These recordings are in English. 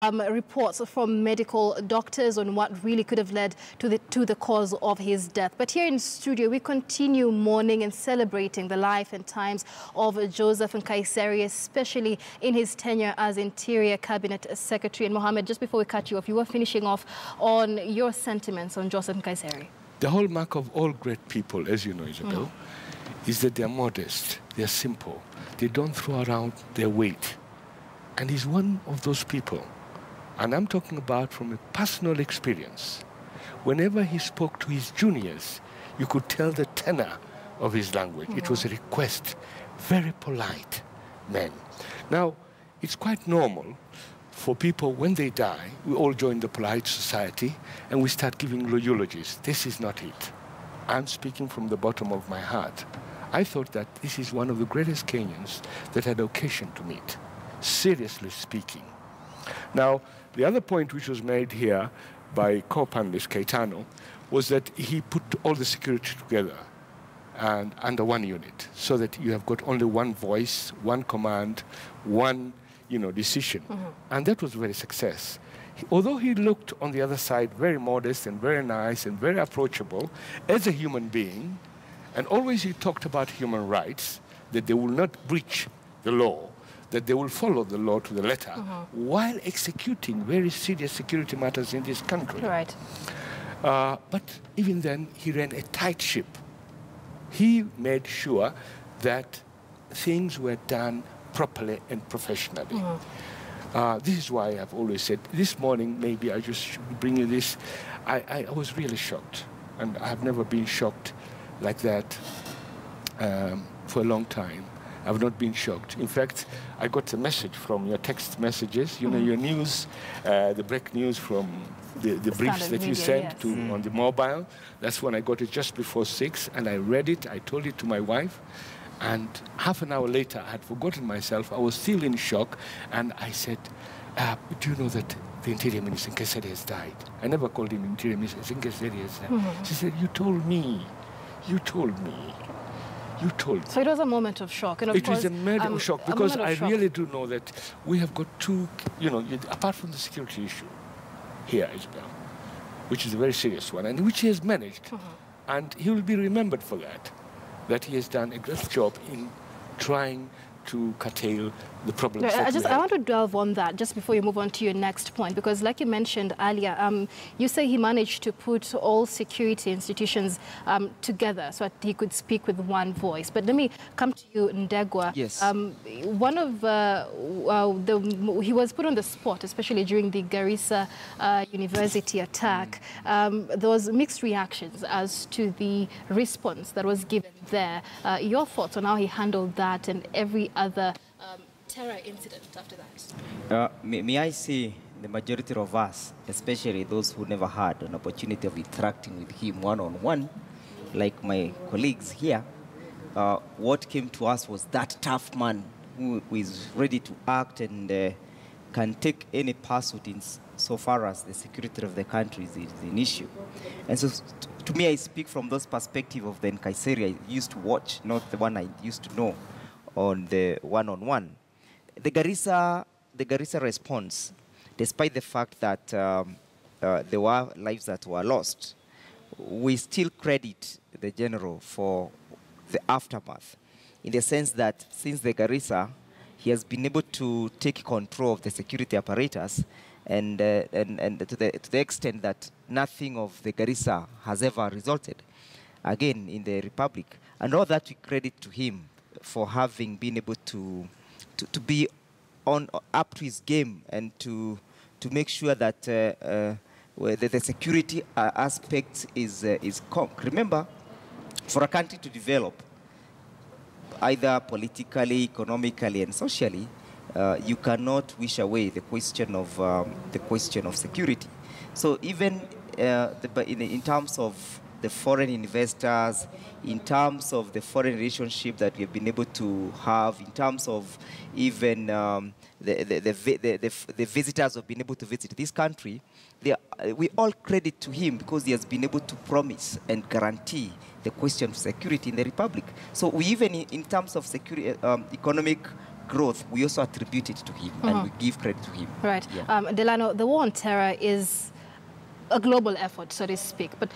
reports from medical doctors on what really could have led to the cause of his death. But here in studio, we continue mourning and celebrating the life and times of Joseph Nkaissery, especially in his tenure as Interior Cabinet Secretary. And Mohammed, just before we cut you off, you were finishing off on your sentiments on Joseph Nkaissery. The hallmark of all great people, as you know, Isabel, is that they're modest, they're simple, they don't throw around their weight. And he's one of those people. And I'm talking about from a personal experience. Whenever he spoke to his juniors, you could tell the tenor of his language. It was a request, very polite men. Now, it's quite normal for people, when they die, we all join the polite society and we start giving eulogies. This is not it. I'm speaking from the bottom of my heart. I thought that this is one of the greatest Kenyans that I had occasion to meet, seriously speaking. Now, the other point which was made here by co-panelist Caetano was that he put all the security together and under one unit, so that you have got only one voice, one command, one decision. And that was very success. Although he looked on the other side very modest and very nice and very approachable as a human being, and always he talked about human rights, that they will not breach the law, that they will follow the law to the letter, while executing very serious security matters in this country. Right. But even then, he ran a tight ship. He made sure that things were done properly and professionally. This is why I've always said, this morning, maybe I just should bring you this. I was really shocked, and I have never been shocked like that for a long time. I've not been shocked. In fact, I got a message from your text messages, your news, the break news from the briefs that you sent on the mobile. That's when I got it just before 6, and I read it. I told it to my wife, and half an hour later, I had forgotten myself. I was still in shock, and I said, do you know that the Interior Minister Nkaissery has died? I never called him Interior Minister. Nkaissery has died. She said, you told me. You told me. You told me. So it was a moment of shock. And of course, was a moment of shock, because I really do know that we have got two, apart from the security issue here, Isabel, which is a very serious one, and which he has managed. And he will be remembered for that he has done a great job in trying to curtail the problems. I want to delve on that just before you move on to your next point, because like you mentioned earlier, you say he managed to put all security institutions together so that he could speak with one voice. But let me come to you, Ndegwa. Yes. One of he was put on the spot, especially during the Garissa University attack. There was mixed reactions as to the response that was given there. Your thoughts on how he handled that and every other terror incident after that? May I say the majority of us, especially those who never had an opportunity of interacting with him one-on-one, like my colleagues here, what came to us was that tough man who is ready to act and can take any pursuit in so far as the security of the country is an issue. And so to me, I speak from those perspective of the Nkaissery I used to watch, not the one I used to know on the one-on-one. The Garissa response, despite the fact that there were lives that were lost, we still credit the general for the aftermath, in the sense that since the Garissa, he has been able to take control of the security apparatus, and to the extent that nothing of the Garissa has ever resulted again in the Republic. And all that we credit to him for having been able to be up to his game and to make sure that the security aspect is remember, for a country to develop, either politically, economically, and socially, you cannot wish away the question of security. So even in terms of the foreign investors, in terms of the foreign relationship that we have been able to have, in terms of even the visitors who have been able to visit this country, we all credit to him because he has been able to promise and guarantee the question of security in the Republic. So we even, in terms of security, economic growth, we also attribute it to him and we give credit to him. Right. Yeah. Delano, the war on terror is a global effort, so to speak. But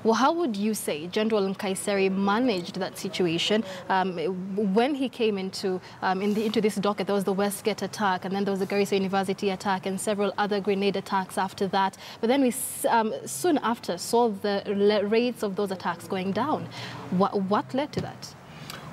well, how would you say General Nkaissery managed that situation when he came into this docket? There was the Westgate attack, and then there was the Garissa University attack, and several other grenade attacks after that. But then we soon after saw the rates of those attacks going down. What led to that?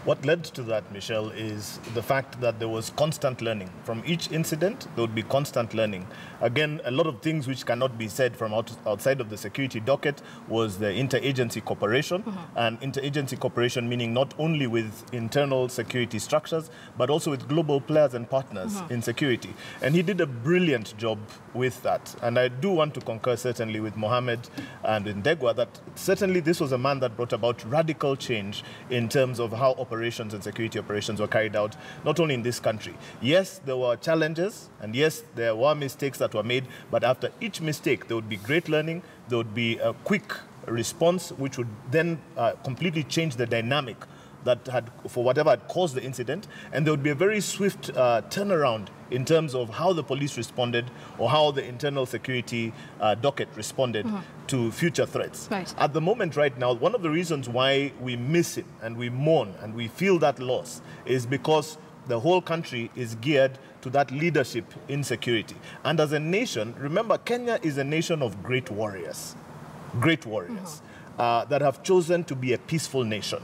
What led to that, Michelle, is the fact that there was constant learning. From each incident, there would be constant learning. Again, a lot of things which cannot be said from outside of the security docket was the interagency cooperation. And interagency cooperation meaning not only with internal security structures, but also with global players and partners in security. And he did a brilliant job with that. And I do want to concur certainly with Mohammed and Ndegwa that certainly this was a man that brought about radical change in terms of how operations and security operations were carried out, not only in this country. Yes, there were challenges, and yes, there were mistakes that were made, but after each mistake, there would be great learning, there would be a quick response, which would then completely change the dynamic that had, for whatever had caused the incident, and there would be a very swift turnaround in terms of how the police responded or how the internal security docket responded to future threats. Right. At the moment right now, one of the reasons why we miss him and we mourn and we feel that loss is because the whole country is geared to that leadership in security. And as a nation, remember, Kenya is a nation of great warriors that have chosen to be a peaceful nation.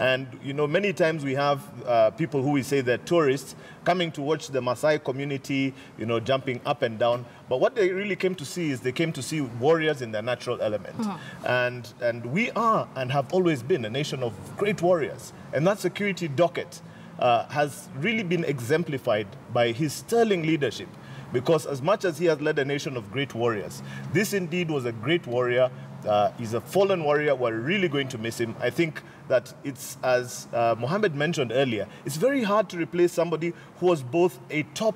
And, you know, many times we have people who we say they're tourists coming to watch the Maasai community, you know, jumping up and down. But what they really came to see is they came to see warriors in their natural element. And we are and have always been a nation of great warriors. And that security docket has really been exemplified by his sterling leadership. Because as much as he has led a nation of great warriors, this indeed was a great warrior. He's a fallen warrior. We're really going to miss him. I think that it's, as Mohammed mentioned earlier, it's very hard to replace somebody who was both a top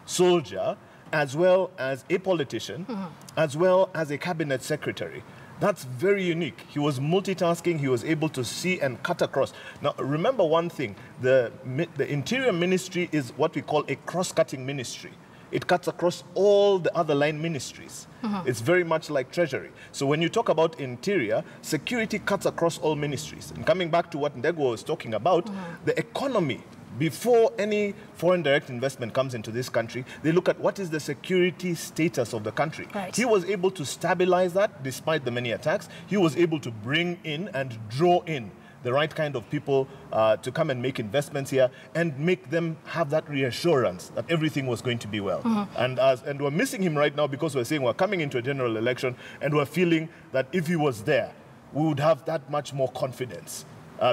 soldier as well as a politician, as well as a cabinet secretary. That's very unique. He was multitasking. He was able to see and cut across. Now, remember one thing. The Interior Ministry is what we call a cross-cutting ministry. It cuts across all the other line ministries. It's very much like Treasury. So when you talk about Interior, security cuts across all ministries. And coming back to what Ndegwa was talking about, the economy, before any foreign direct investment comes into this country, they look at what is the security status of the country. Right. He was able to stabilize that despite the many attacks. He was able to bring in and draw in the right kind of people to come and make investments here and make them have that reassurance that everything was going to be well. And we're missing him right now because we're saying we're coming into a general election and we're feeling that if he was there, we would have that much more confidence.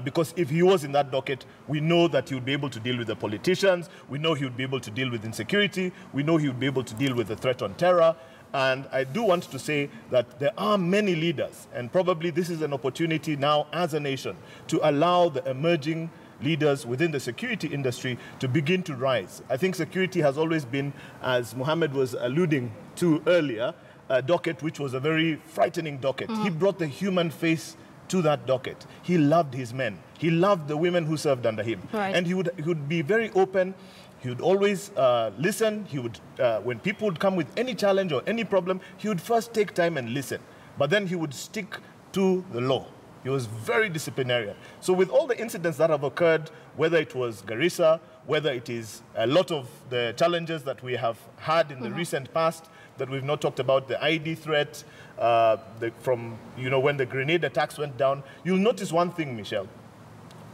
Because if he was in that docket, we know that he would be able to deal with the politicians, we know he would be able to deal with insecurity, we know he would be able to deal with the threat on terror. And I do want to say that there are many leaders, and probably this is an opportunity now as a nation to allow the emerging leaders within the security industry to begin to rise. I think security has always been, as Mohammed was alluding to earlier, a docket which was a very frightening docket. He brought the human face to that docket. He loved his men. He loved the women who served under him. Right. And he would be very open. He would always listen. He would, when people would come with any challenge or any problem, he would first take time and listen. But then he would stick to the law. He was very disciplinarian. So with all the incidents that have occurred, whether it was Garissa, whether it is a lot of the challenges that we have had in the recent past that we've not talked about, the ID threat, from, you know, when the grenade attacks went down, you'll notice one thing, Michelle.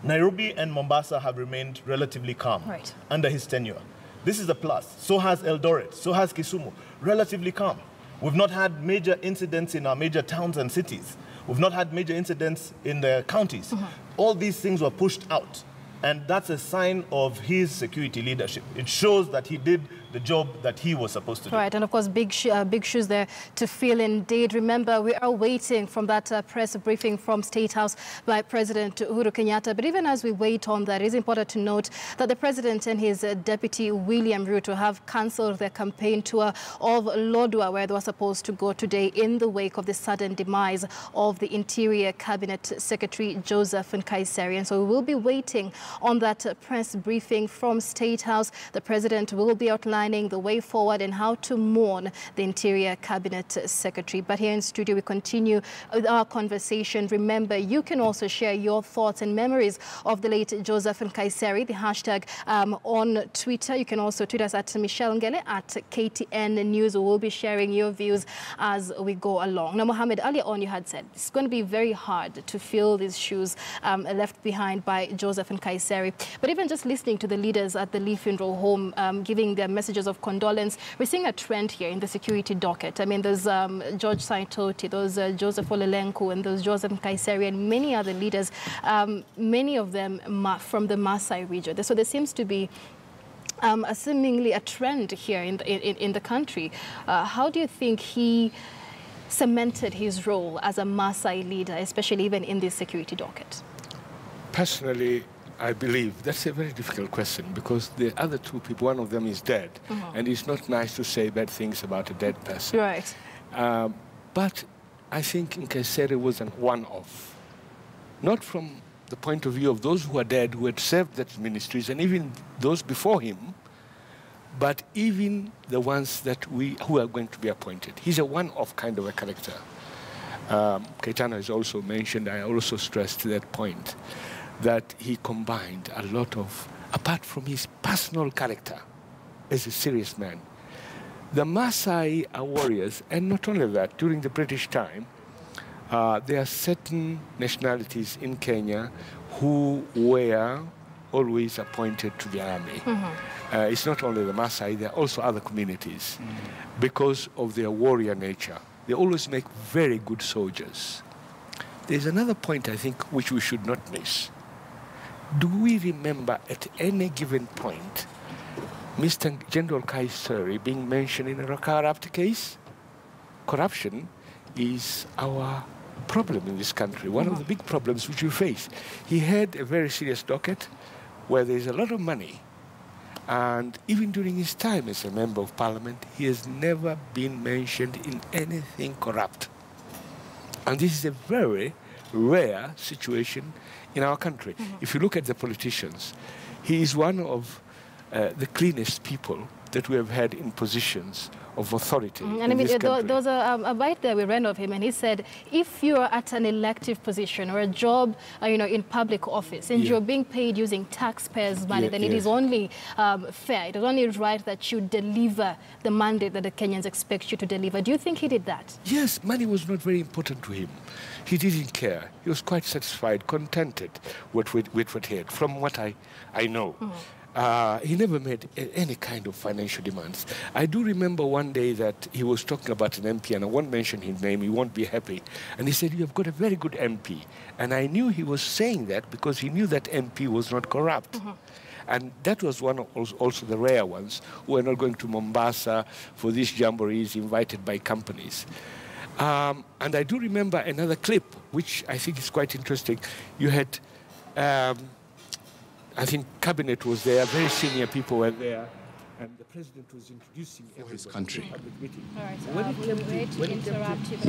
Nairobi and Mombasa have remained relatively calm under his tenure. This is a plus. So has Eldoret, so has Kisumu, relatively calm. We've not had major incidents in our major towns and cities. We've not had major incidents in the counties. All these things were pushed out. And that's a sign of his security leadership. It shows that he did the job that he was supposed to do. Right, and of course, big shoes there to fill indeed. Remember, we are waiting from that press briefing from State House by President Uhuru Kenyatta. But even as we wait on that, it is important to note that the President and his Deputy William Ruto have cancelled their campaign tour of Lodwar, where they were supposed to go today in the wake of the sudden demise of the Interior Cabinet Secretary Joseph Nkaissery. And so we will be waiting on that press briefing from State House. The President will be outlining the way forward and how to mourn the Interior Cabinet Secretary. But here in studio, we continue with our conversation. Remember, you can also share your thoughts and memories of the late Joseph Nkaissery, the hashtag on Twitter. You can also tweet us at Michelle Ngele at KTN News. We will be sharing your views as we go along. Now, Mohammed, earlier on you had said it's going to be very hard to fill these shoes left behind by Joseph Nkaissery. But even just listening to the leaders at the Lee Funeral Home giving their messages of condolence, we're seeing a trend here in the security docket. I mean, there's George Saitoti, there's Joseph Olelenku, and there's Joseph Nkaissery, and many other leaders, many of them from the Maasai region. So there seems to be seemingly a trend here in the country. How do you think he cemented his role as a Maasai leader, especially even in this security docket? Personally, I believe that's a very difficult question, because the other two people, one of them is dead, and it's not nice to say bad things about a dead person. Right. But I think Nkaissery was an one-off, not from the point of view of those who are dead, who had served that ministries, and even those before him, but even the ones that who are going to be appointed. He's a one-off kind of a character. Keitano has also mentioned, I also stressed that point, that he combined a lot of, apart from his personal character as a serious man. The Maasai are warriors, and not only that, during the British time, there are certain nationalities in Kenya who were always appointed to the army. It's not only the Maasai, there are also other communities because of their warrior nature. They always make very good soldiers. There's another point, I think, which we should not miss. Do we remember at any given point Mr. General Nkaissery being mentioned in a Rakaarapt case? Corruption is our problem in this country, one of the big problems which we face. He had a very serious docket where there's a lot of money, and even during his time as a member of parliament, he has never been mentioned in anything corrupt. And this is a very rare situation in our country. If you look at the politicians, he is one of the cleanest people that we have had in positions of authority. And I mean, there was a bite there we ran of him, and he said, if you're at an elective position or a job, in public office, and you're being paid using taxpayers' money, then it is only fair, it is only right that you deliver the mandate that the Kenyans expect you to deliver. Do you think he did that? Yes, money was not very important to him. He didn't care. He was quite satisfied, contented with what he had, from what I know. He never made any kind of financial demands. I do remember one day that he was talking about an MP, and I won't mention his name, he won't be happy. And he said, you have got a very good MP. And I knew he was saying that because he knew that MP was not corrupt. And that was one of also the rare ones who were not going to Mombasa for these jamborees invited by companies. And I do remember another clip, which I think is quite interesting. You had... I think cabinet was there, very senior people were there, and the president was introducing his country. All right, so when we interrupt you.